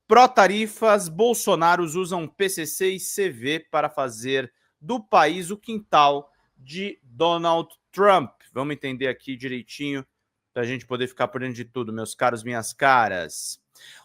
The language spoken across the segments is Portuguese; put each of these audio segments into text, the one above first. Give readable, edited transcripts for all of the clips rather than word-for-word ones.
Pró-tarifas, bolsonaros usam PCC e CV para fazer do país o quintal de Donald Trump. Vamos entender aqui direitinho para a gente poder ficar por dentro de tudo, meus caros, minhas caras.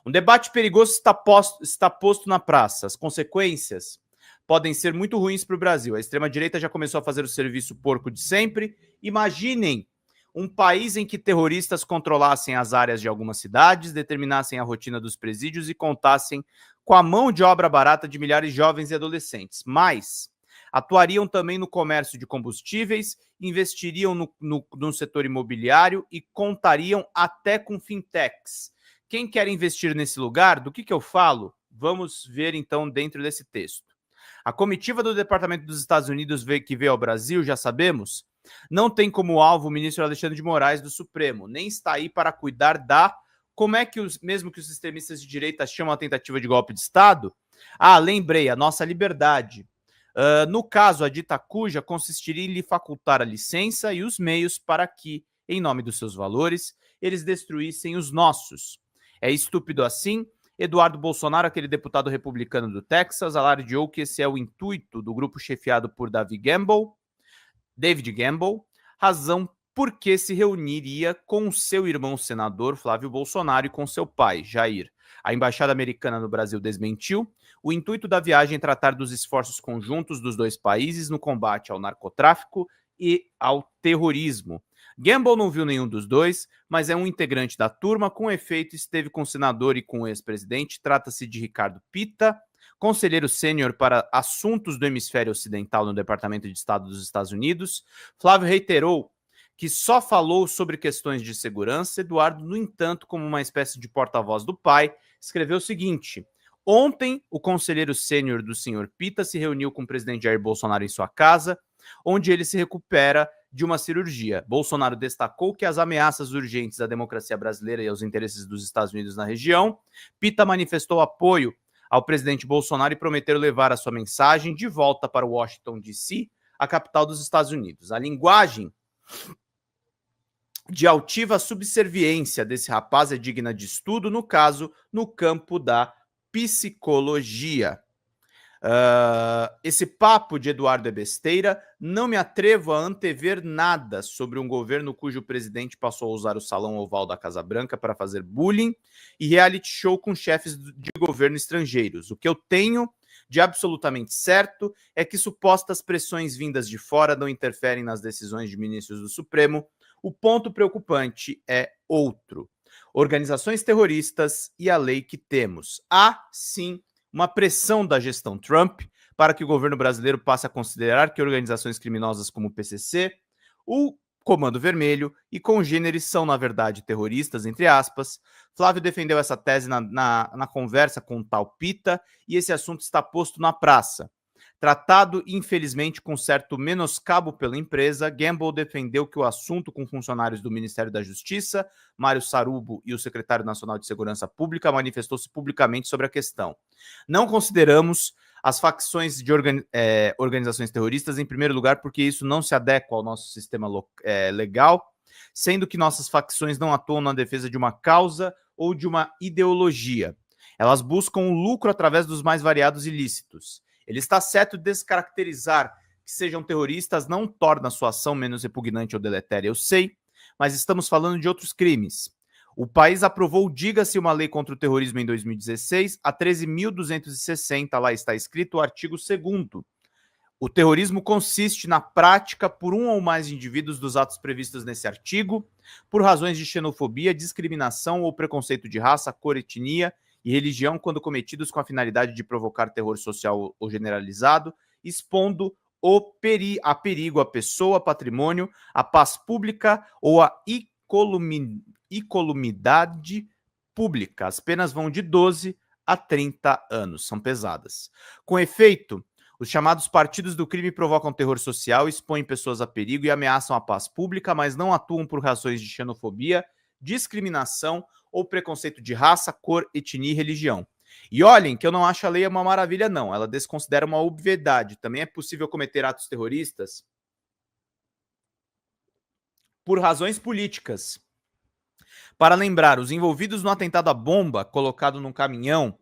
Um debate perigoso está posto na praça. As consequências podem ser muito ruins para o Brasil. A extrema-direita já começou a fazer o serviço porco de sempre. Imaginem um país em que terroristas controlassem as áreas de algumas cidades, determinassem a rotina dos presídios e contassem com a mão de obra barata de milhares de jovens e adolescentes. Mas atuariam também no comércio de combustíveis, investiriam no setor imobiliário e contariam até com fintechs. Quem quer investir nesse lugar, do que eu falo? Vamos ver então dentro desse texto. A comitiva do Departamento dos Estados Unidos que veio ao Brasil, já sabemos, não tem como alvo o ministro Alexandre de Moraes do Supremo, nem está aí para cuidar da... Como é que mesmo que os extremistas de direita chamam a tentativa de golpe de Estado? Ah, lembrei, a nossa liberdade. No caso, a dita cuja consistiria em lhe facultar a licença e os meios para que, em nome dos seus valores, eles destruíssem os nossos. É estúpido assim? Eduardo Bolsonaro, aquele deputado republicano do Texas, alardeou que esse é o intuito do grupo chefiado por David Gamble, razão por que se reuniria com seu irmão senador Flávio Bolsonaro e com seu pai, Jair. A embaixada americana no Brasil desmentiu. O intuito da viagem é tratar dos esforços conjuntos dos dois países no combate ao narcotráfico e ao terrorismo. Gamble não viu nenhum dos dois, mas é um integrante da turma, com efeito esteve com o senador e com o ex-presidente. Trata-se de Ricardo Pitta, conselheiro sênior para assuntos do hemisfério ocidental no Departamento de Estado dos Estados Unidos. Flávio reiterou que só falou sobre questões de segurança. Eduardo, no entanto, como uma espécie de porta-voz do pai, escreveu o seguinte: ontem, o conselheiro sênior do senhor Pitta se reuniu com o presidente Jair Bolsonaro em sua casa, onde ele se recupera de uma cirurgia. Bolsonaro destacou que as ameaças urgentes à democracia brasileira e aos interesses dos Estados Unidos na região. Pitta manifestou apoio ao presidente Bolsonaro e prometeu levar a sua mensagem de volta para Washington, D.C., a capital dos Estados Unidos. A linguagem de altiva subserviência desse rapaz é digna de estudo, no caso, no campo da psicologia. Esse papo de Eduardo é besteira. Não me atrevo a antever nada sobre um governo cujo presidente passou a usar o salão oval da Casa Branca para fazer bullying e reality show com chefes de governo estrangeiros. O que eu tenho de absolutamente certo é que supostas pressões vindas de fora não interferem nas decisões de ministros do Supremo. O ponto preocupante é outro: organizações terroristas e a lei que temos. Há, sim, uma pressão da gestão Trump para que o governo brasileiro passe a considerar que organizações criminosas como o PCC, o Comando Vermelho e congêneres são, na verdade, terroristas, entre aspas. Flávio defendeu essa tese na conversa com o tal Pitta e esse assunto está posto na praça. Tratado, infelizmente, com certo menoscabo pela empresa, Gamble defendeu que o assunto com funcionários do Ministério da Justiça, Mário Sarubo e o secretário nacional de Segurança Pública, manifestou-se publicamente sobre a questão. Não consideramos as facções de organizações terroristas, em primeiro lugar, porque isso não se adequa ao nosso sistema legal, sendo que nossas facções não atuam na defesa de uma causa ou de uma ideologia. Elas buscam o lucro através dos mais variados ilícitos. Ele está certo de descaracterizar que sejam terroristas não torna a sua ação menos repugnante ou deletéria, eu sei, mas estamos falando de outros crimes. O país aprovou, diga-se, uma lei contra o terrorismo em 2016, a 13.260, lá está escrito o artigo 2º. O terrorismo consiste na prática por um ou mais indivíduos dos atos previstos nesse artigo, por razões de xenofobia, discriminação ou preconceito de raça, cor, etnia e religião, quando cometidos com a finalidade de provocar terror social ou generalizado, expondo a perigo a pessoa, patrimônio, a paz pública ou a incolumidade pública. As penas vão de 12 a 30 anos, são pesadas. Com efeito, os chamados partidos do crime provocam terror social, expõem pessoas a perigo e ameaçam a paz pública, mas não atuam por razões de xenofobia, discriminação ou preconceito de raça, cor, etnia e religião. E olhem que eu não acho a lei uma maravilha, não. Ela desconsidera uma obviedade. Também é possível cometer atos terroristas por razões políticas. Para lembrar, os envolvidos no atentado à bomba colocado num caminhão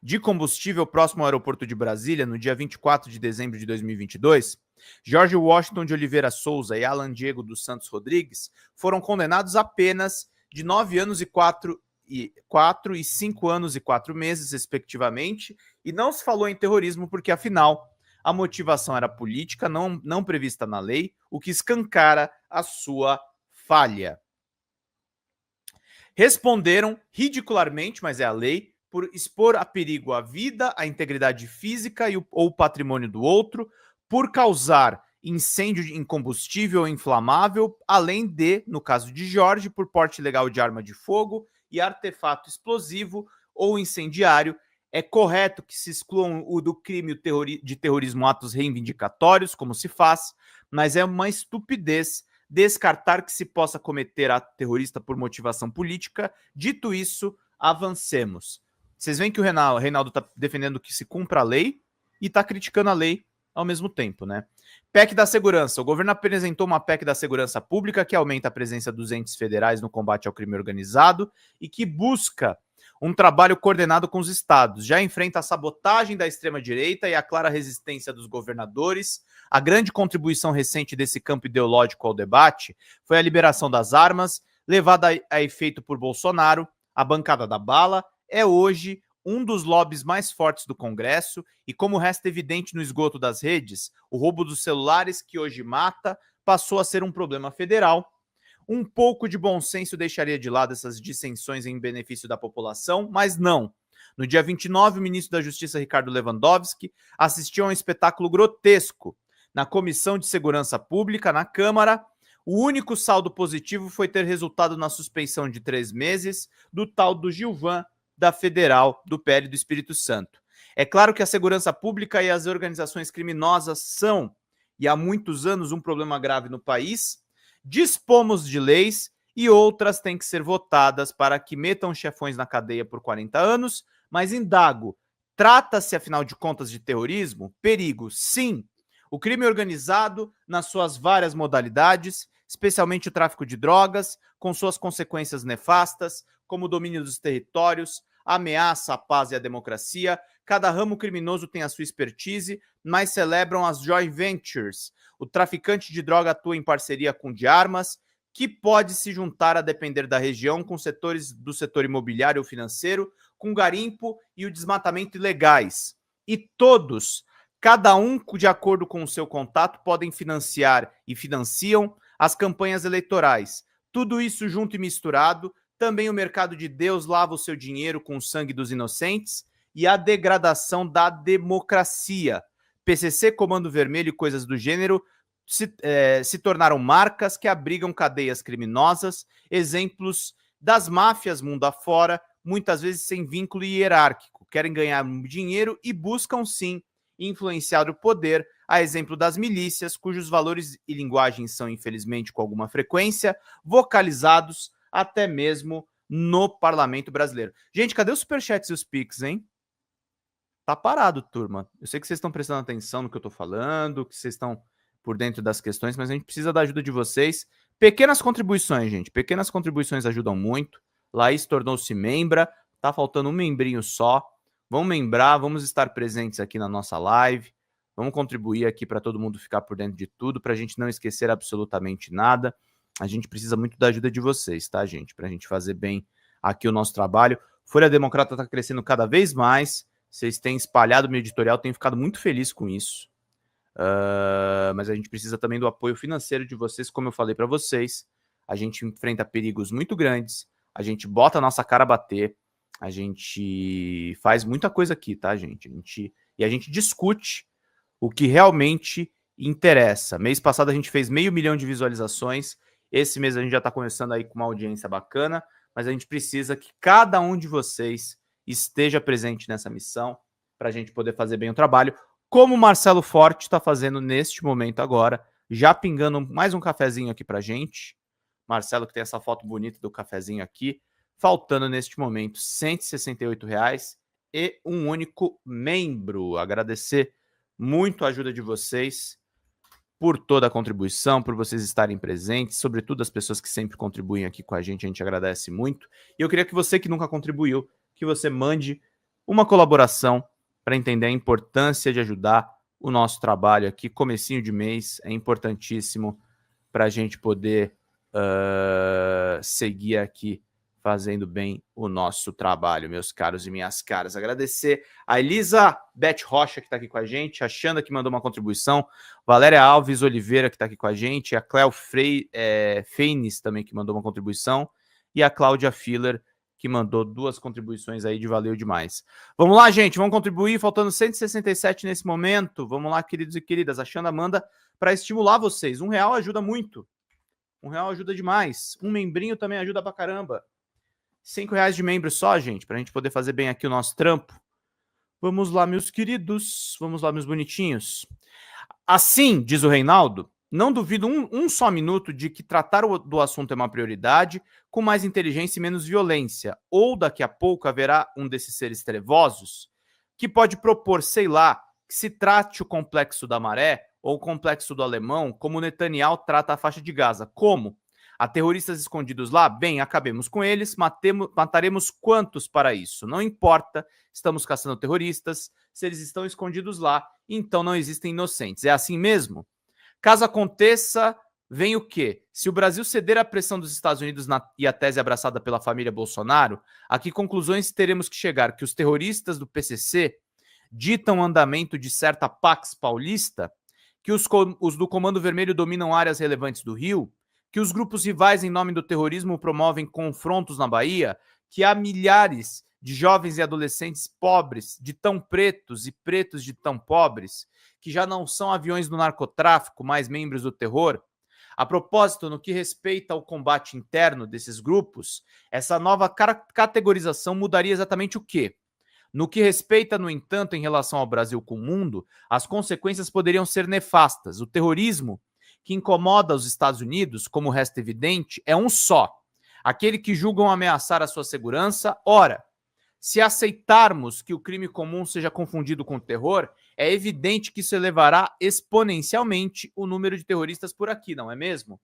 de combustível próximo ao aeroporto de Brasília, no dia 24 de dezembro de 2022, Jorge Washington de Oliveira Souza e Alan Diego dos Santos Rodrigues foram condenados a penas de 9 anos e 4 e 5 anos e 4 meses, respectivamente, e não se falou em terrorismo porque, afinal, a motivação era política, não prevista na lei, o que escancara a sua falha. Responderam ridicularmente, mas é a lei, por expor a perigo a vida, a integridade física ou o patrimônio do outro, por causar incêndio em combustível inflamável, além de, no caso de Jorge, por porte ilegal de arma de fogo e artefato explosivo ou incendiário. É correto que se excluam o do crime de terrorismo atos reivindicatórios, como se faz, mas é uma estupidez descartar que se possa cometer ato terrorista por motivação política. Dito isso, avancemos. Vocês veem que o Reinaldo está defendendo que se cumpra a lei e está criticando a lei ao mesmo tempo, né? PEC da segurança. O governo apresentou uma PEC da segurança pública que aumenta a presença dos entes federais no combate ao crime organizado e que busca um trabalho coordenado com os estados. Já enfrenta a sabotagem da extrema-direita e a clara resistência dos governadores. A grande contribuição recente desse campo ideológico ao debate foi a liberação das armas, levada a efeito por Bolsonaro. A bancada da bala é hoje um dos lobbies mais fortes do Congresso e, como resta evidente no esgoto das redes, o roubo dos celulares, que hoje mata, passou a ser um problema federal. Um pouco de bom senso deixaria de lado essas dissensões em benefício da população, mas não. No dia 29, o ministro da Justiça, Ricardo Lewandowski, assistiu a um espetáculo grotesco. Na Comissão de Segurança Pública, na Câmara, o único saldo positivo foi ter resultado na suspensão de 3 meses do tal do Gilvan, da Federal, do PL do Espírito Santo. É claro que a segurança pública e as organizações criminosas são, e há muitos anos, um problema grave no país. Dispomos de leis e outras têm que ser votadas para que metam chefões na cadeia por 40 anos, mas indago, trata-se, afinal de contas, de terrorismo? Perigo, sim. O crime organizado, nas suas várias modalidades, especialmente o tráfico de drogas, com suas consequências nefastas, como o domínio dos territórios, a ameaça à paz e à democracia. Cada ramo criminoso tem a sua expertise, mas celebram as joint ventures. O traficante de droga atua em parceria com o de armas, que pode se juntar a depender da região com setores do setor imobiliário ou financeiro, com garimpo e o desmatamento ilegais. E todos, cada um de acordo com o seu contato, podem financiar e financiam as campanhas eleitorais. Tudo isso junto e misturado. Também o mercado de Deus lava o seu dinheiro com o sangue dos inocentes e a degradação da democracia. PCC, Comando Vermelho e coisas do gênero se tornaram marcas que abrigam cadeias criminosas, exemplos das máfias mundo afora, muitas vezes sem vínculo hierárquico. Querem ganhar dinheiro e buscam, sim, influenciar o poder, a exemplo das milícias, cujos valores e linguagens são, infelizmente, com alguma frequência, vocalizados até mesmo no parlamento brasileiro. Gente, cadê os superchats e os pix, hein? Tá parado, turma. Eu sei que vocês estão prestando atenção no que eu tô falando, que vocês estão por dentro das questões, mas a gente precisa da ajuda de vocês. Pequenas contribuições, gente. Pequenas contribuições ajudam muito. Laís tornou-se membra. Tá faltando um membrinho só. Vamos membrar, vamos estar presentes aqui na nossa live. Vamos contribuir aqui para todo mundo ficar por dentro de tudo, para a gente não esquecer absolutamente nada. A gente precisa muito da ajuda de vocês, tá, gente? Para a gente fazer bem aqui o nosso trabalho. Folha Democrata está crescendo cada vez mais. Vocês têm espalhado meu editorial, tenho ficado muito feliz com isso. Mas a gente precisa também do apoio financeiro de vocês, como eu falei para vocês. A gente enfrenta perigos muito grandes, a gente bota a nossa cara a bater, a gente faz muita coisa aqui, tá, gente? A gente discute o que realmente interessa. Mês passado a gente fez 500 mil de visualizações, esse mês a gente já está começando aí com uma audiência bacana, mas a gente precisa que cada um de vocês esteja presente nessa missão para a gente poder fazer bem o trabalho, como o Marcelo Forte está fazendo neste momento agora, já pingando mais um cafezinho aqui para a gente. Marcelo, que tem essa foto bonita do cafezinho aqui, faltando neste momento R$ 168 e um único membro. Agradecer muito a ajuda de vocês por toda a contribuição, por vocês estarem presentes, sobretudo as pessoas que sempre contribuem aqui com a gente agradece muito. E eu queria que você que nunca contribuiu, que você mande uma colaboração para entender a importância de ajudar o nosso trabalho aqui. Comecinho de mês é importantíssimo para a gente poder seguir aqui fazendo bem o nosso trabalho, meus caros e minhas caras. Agradecer a Elisa Beth Rocha, que está aqui com a gente, a Xanda, que mandou uma contribuição, Valéria Alves Oliveira, que está aqui com a gente, a Cléo Feines também, que mandou uma contribuição, e a Cláudia Filler, que mandou 2 contribuições aí de valeu demais. Vamos lá, gente, vamos contribuir, faltando 167 nesse momento. Vamos lá, queridos e queridas. A Xanda manda para estimular vocês. R$1 ajuda muito. R$1 ajuda demais. Um membrinho também ajuda pra caramba. R$5 de membro só, gente, pra gente poder fazer bem aqui o nosso trampo. Vamos lá, meus queridos. Vamos lá, meus bonitinhos. Assim, diz o Reinaldo, não duvido um só minuto de que tratar do assunto é uma prioridade, com mais inteligência e menos violência. Ou daqui a pouco haverá um desses seres trevosos que pode propor, sei lá, que se trate o complexo da Maré ou o complexo do Alemão como Netanyahu trata a faixa de Gaza. Como? Há terroristas escondidos lá? Bem, acabemos com eles, mataremos quantos para isso? Não importa, estamos caçando terroristas, se eles estão escondidos lá, então não existem inocentes. É assim mesmo? Caso aconteça, vem o quê? Se o Brasil ceder à pressão dos Estados Unidos e a tese abraçada pela família Bolsonaro, a que conclusões teremos que chegar? Que os terroristas do PCC ditam o andamento de certa Pax Paulista? Que os do Comando Vermelho dominam áreas relevantes do Rio? Que os grupos rivais em nome do terrorismo promovem confrontos na Bahia? Que há milhares de jovens e adolescentes pobres, de tão pretos e pretos de tão pobres, que já não são aviões do narcotráfico, mas membros do terror? A propósito, no que respeita ao combate interno desses grupos, essa nova categorização mudaria exatamente o quê? No que respeita, no entanto, em relação ao Brasil com o mundo, as consequências poderiam ser nefastas. O terrorismo que incomoda os Estados Unidos, como resta evidente, é um só: aquele que julgam ameaçar a sua segurança. Ora, se aceitarmos que o crime comum seja confundido com terror, é evidente que isso elevará exponencialmente o número de terroristas por aqui, não é mesmo?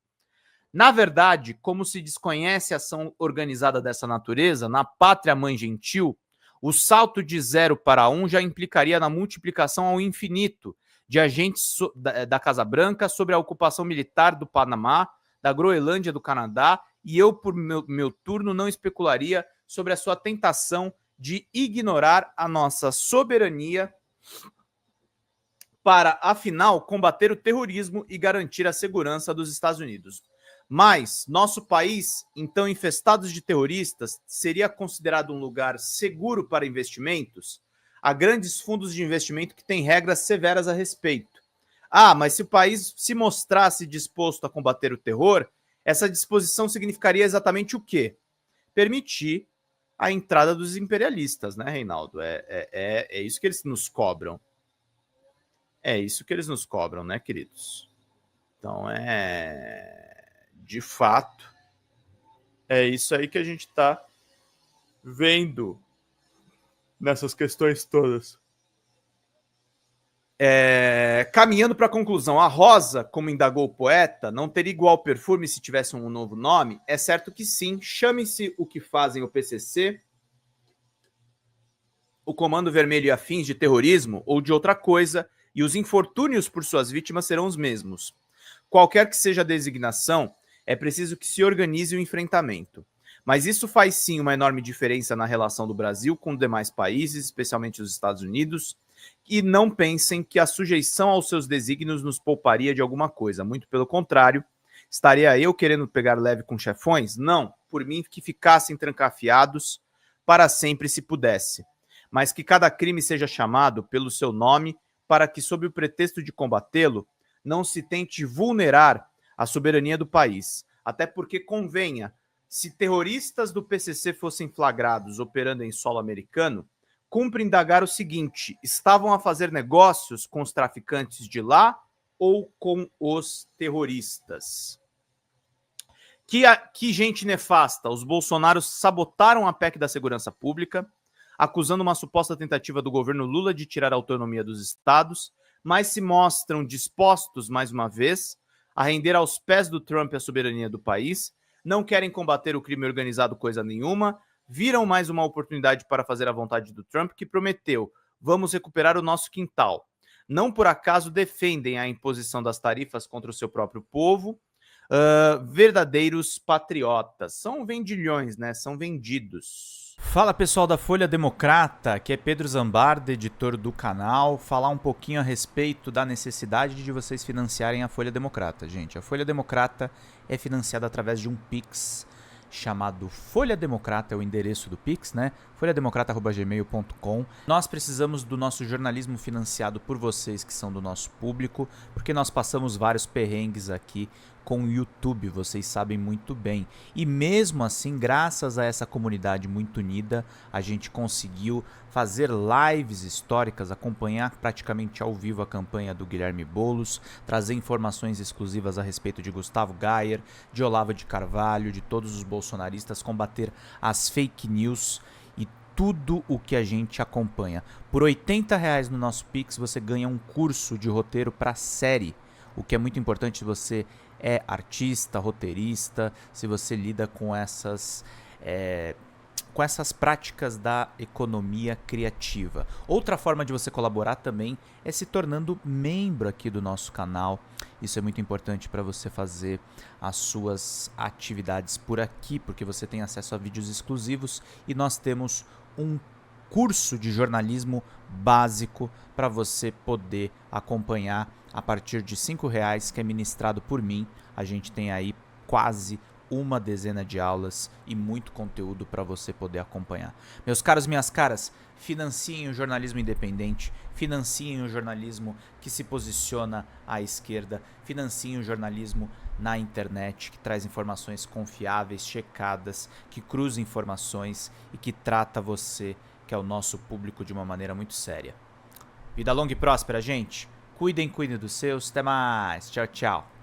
Na verdade, como se desconhece a ação organizada dessa natureza, na pátria mãe gentil, o salto de 0 para 1 já implicaria na multiplicação ao infinito de agentes da Casa Branca sobre a ocupação militar do Panamá, da Groenlândia, do Canadá, e eu, por meu turno, não especularia sobre a sua tentação de ignorar a nossa soberania para, afinal, combater o terrorismo e garantir a segurança dos Estados Unidos. Mas nosso país, então infestado de terroristas, seria considerado um lugar seguro para investimentos? Há grandes fundos de investimento que têm regras severas a respeito. Ah, mas se o país se mostrasse disposto a combater o terror, essa disposição significaria exatamente o quê? Permitir a entrada dos imperialistas, né, Reinaldo? É isso que eles nos cobram. É isso que eles nos cobram, né, queridos? Então, de fato, é isso aí que a gente está vendo nessas questões todas. Caminhando para a conclusão, a rosa, como indagou o poeta, não teria igual perfume se tivesse um novo nome? É certo que sim. Chame-se o que fazem o PCC, o Comando Vermelho e afins de terrorismo ou de outra coisa, e os infortúnios por suas vítimas serão os mesmos. Qualquer que seja a designação, é preciso que se organize o enfrentamento. Mas isso faz sim uma enorme diferença na relação do Brasil com os demais países, especialmente os Estados Unidos, e não pensem que a sujeição aos seus desígnios nos pouparia de alguma coisa. Muito pelo contrário, estaria eu querendo pegar leve com chefões? Não, por mim que ficassem trancafiados para sempre se pudesse. Mas que cada crime seja chamado pelo seu nome para que, sob o pretexto de combatê-lo, não se tente vulnerar a soberania do país. Até porque, convenha, se terroristas do PCC fossem flagrados operando em solo americano, cumpre indagar o seguinte: estavam a fazer negócios com os traficantes de lá ou com os terroristas? Que gente nefasta! Os bolsonaros sabotaram a PEC da segurança pública, acusando uma suposta tentativa do governo Lula de tirar a autonomia dos estados, mas se mostram dispostos, mais uma vez, a render aos pés do Trump a soberania do país, não querem combater o crime organizado coisa nenhuma, viram mais uma oportunidade para fazer a vontade do Trump, que prometeu: vamos recuperar o nosso quintal. Não por acaso defendem a imposição das tarifas contra o seu próprio povo. Verdadeiros patriotas. São vendilhões, né? São vendidos. Fala pessoal da Folha Democrata, aqui é Pedro Zambarda, editor do canal. Falar um pouquinho a respeito da necessidade de vocês financiarem a Folha Democrata, gente. A Folha Democrata é financiada através de um Pix chamado Folha Democrata, é o endereço do Pix, né? folhademocrata@gmail.com. Nós precisamos do nosso jornalismo financiado por vocês que são do nosso público, porque nós passamos vários perrengues aqui com o YouTube, vocês sabem muito bem. E mesmo assim, graças a essa comunidade muito unida, a gente conseguiu fazer lives históricas, acompanhar praticamente ao vivo a campanha do Guilherme Boulos, trazer informações exclusivas a respeito de Gustavo Gayer, de Olavo de Carvalho, de todos os bolsonaristas, combater as fake news e tudo o que a gente acompanha. Por R$80 no nosso Pix você ganha um curso de roteiro para série, o que é muito importante se você é artista, roteirista, se você lida com essas práticas da economia criativa. Outra forma de você colaborar também é se tornando membro aqui do nosso canal. Isso é muito importante para você fazer as suas atividades por aqui, porque você tem acesso a vídeos exclusivos e nós temos um curso de jornalismo básico para você poder acompanhar a partir de R$5, que é ministrado por mim. A gente tem aí quase uma dezena de aulas e muito conteúdo para você poder acompanhar. Meus caros, minhas caras, financiem o jornalismo independente, financiem o jornalismo que se posiciona à esquerda, financiem o jornalismo na internet, que traz informações confiáveis, checadas, que cruza informações e que trata você, que é o nosso público, de uma maneira muito séria. Vida longa e próspera, gente. Cuidem dos seus. Até mais. Tchau, tchau.